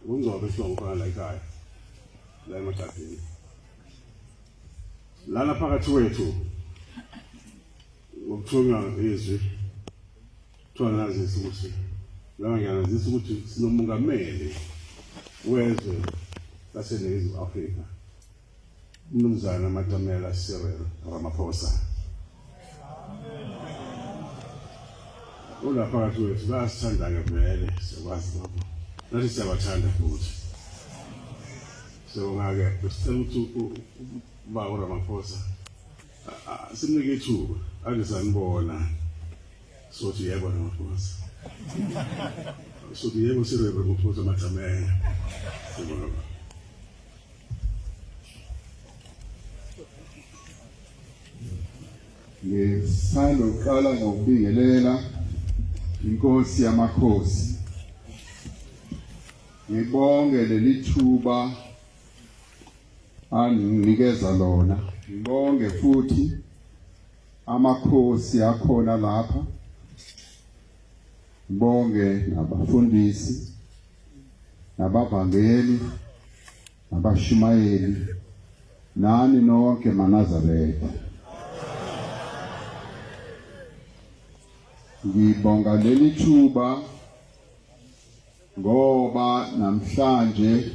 Ungcobe sibonga la ekhaya. La emagadini. Lana phakathi wethu ngokuthunywa izwi thona nazisa ukuthi la ngiyazisa ukuthi sinomongameli wezwe laseNingizimu Afrika umnumzana Matamela uCyril Ramaphosa. Ola phakathi wethu bayasithanda vele sikwazi lokho. Nathi siyabathanda futhi. So ngake besicela ukuthi ba uRamaphosa simnike ithuba ake sanibona sothi yebo Ramaphosa. Sothi yebo uCyril Ramaphosa Matamela. Ngisanda ukuqala ngokubingelela inkosi yamakhosi. Ngibonge leli thuba anginikeza lona. Ngibonge futhi amakhosi akhona lapha. Ngibonge nabafundisi, nabavangeli, nabashumayeli, nani nonke Amanazaretha. Ngibonga leli thuba ngoba namhlanje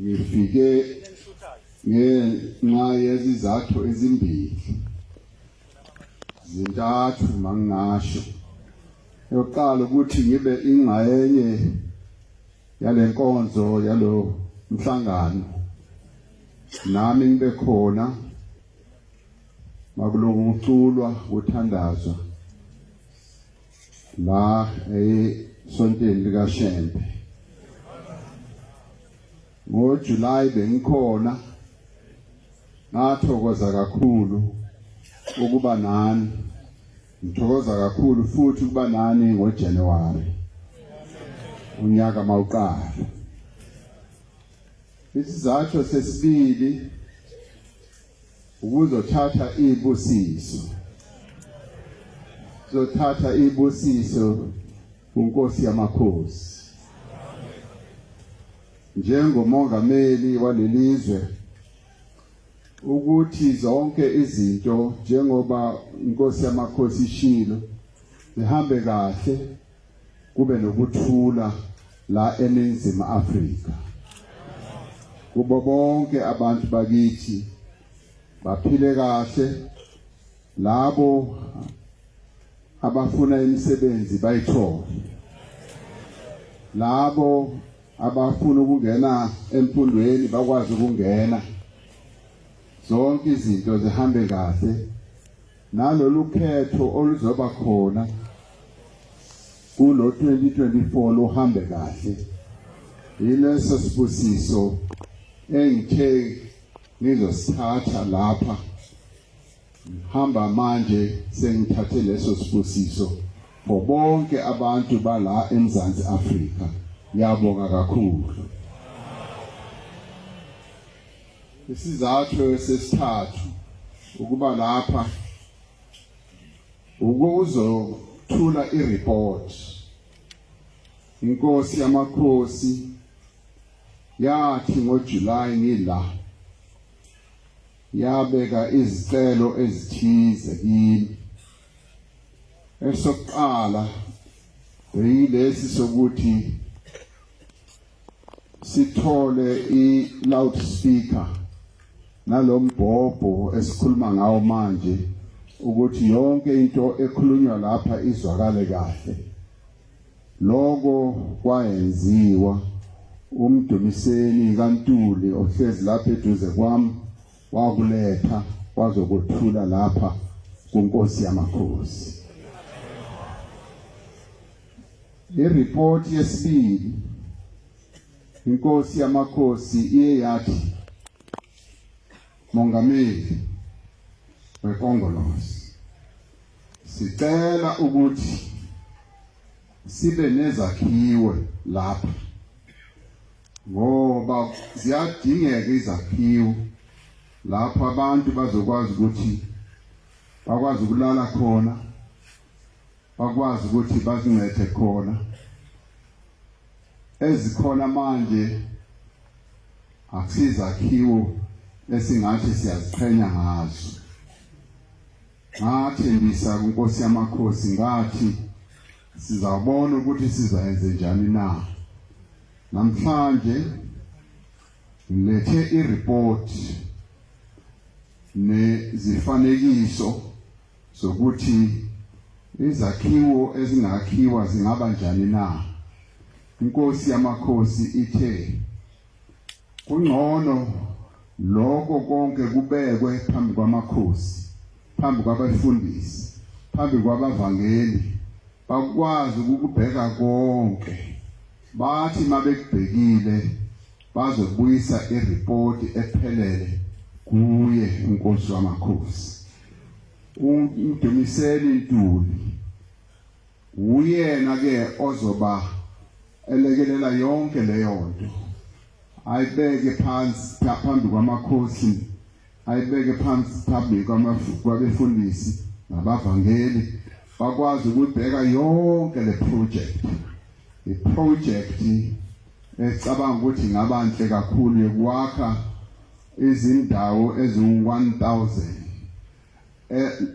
ngifike ngenxa yezizathu ezimbili. Zintathu mangingasho. Yokuqala ukuthi ngibe ingxenye yalenkonzo yalo mhlangano. Nami ngibe khona makuloku kuculwa kuthandazwa la esontweni likaShembe. NgoJuly bengikhona, ngathokoza kakhulu ukuba nani. Ngithokoza kakhulu futhi ukuba nani ngoJanuwari unyaka mawuqala. Isizathu sesibili ukuzothatha ibusiso. Sizothatha ibusiso kuNkosi yamakhosi. Njengomongameli walelizwe ukuthi zonke izinto njengoba inkosi yamakhosi ishilo zihambe kahle, kube nokuthula la eNingizimu Afrika. Kubo bonke abantu bakithi baphile kahle, labo abafuna imisebenzi bayithole, labo abafuna ukungena emfundweni bakwazi ukungena, zonke izinto zihambe kahle. Nalolu khetho oluzoba khona kulo 2024 luhambe kahle. Yileso sibusiso engithe ngizosithatha lapha. Hamba manje sengithathe leso sibusiso for bonke abantu bala eMzansi Afrika. Ngiyabonga kakhulu. Isizathu sesithathu ukuba lapha ukuzothula ireport. Inkosi yamakhosi yathi ngoJuly ngila yabeka izicelo ezithize kimi. Esokuqala beyilesi sokuthi sithole i-loudspeaker nalombhobho esikhuluma ngawo manje ukuthi yonke into ekhulunywa lapha izwakale kahle. Lokho kwayenziwa. Umdumiseni kaNtuli ohlezi lapha eduze kwami wakuletha wazokuthula lapha kuNkosi yamakhosi. I-report yesibili, inkosi yamakhosi iye yathi, Mongameli weKongolose, sicela ukuthi sibe nezakhiwe lapha, ngoba ziyadingeka izakhiwo lapha abantu bazokwazi ukuthi bakwazi ukulala khona, bakwazi ukuthi bazincede khona. ezikhona manje akusizakhiwo esingathi siyaziqhenya ngazo. Ngathembisa kuNkosi yamakhosi ngathi sizabona ukuthi sizayenze njani na. Namhlanje ngilethe ireport nezifanekiso sokuthi izakhiwo ezingakhiwa zingaba njani na. Inkosi yamakhosi ithe kungcono lokho konke kubekwe phambi kwamakhosi, phambi kwabafundisi, phambi kwabavangeli, bakwazi ukubheka konke. Bathi mabekubhekile bazobuyisa ireport ephelele kuye uNkosi wamakhosi. Umdumiseni Ntuli uyena ke ozoba elekelela yonke leyo nto, ayibeke phansi phambi kwamakhosi, ayibeke phambi kwabefundisi nabavangeli, bakwazi ukubheka yonke le project. I-project ecabanga ukuthi ngabanhle kakhulu yokwakha izindawo eziwu-1000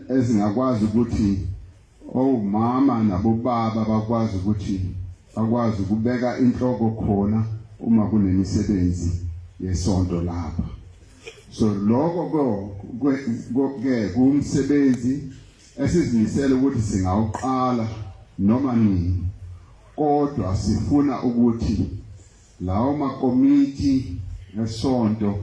ezingakwazi ukuthi omama nabobaba bakwazi ukuthi bakwazi ukubeka inhloko khona uma kunemisebenzi yesonto lapha. So lokho ke kumsebenzi esizimisela ukuthi singawuqala noma nini, kodwa sifuna ukuthi lawo makomiti esonto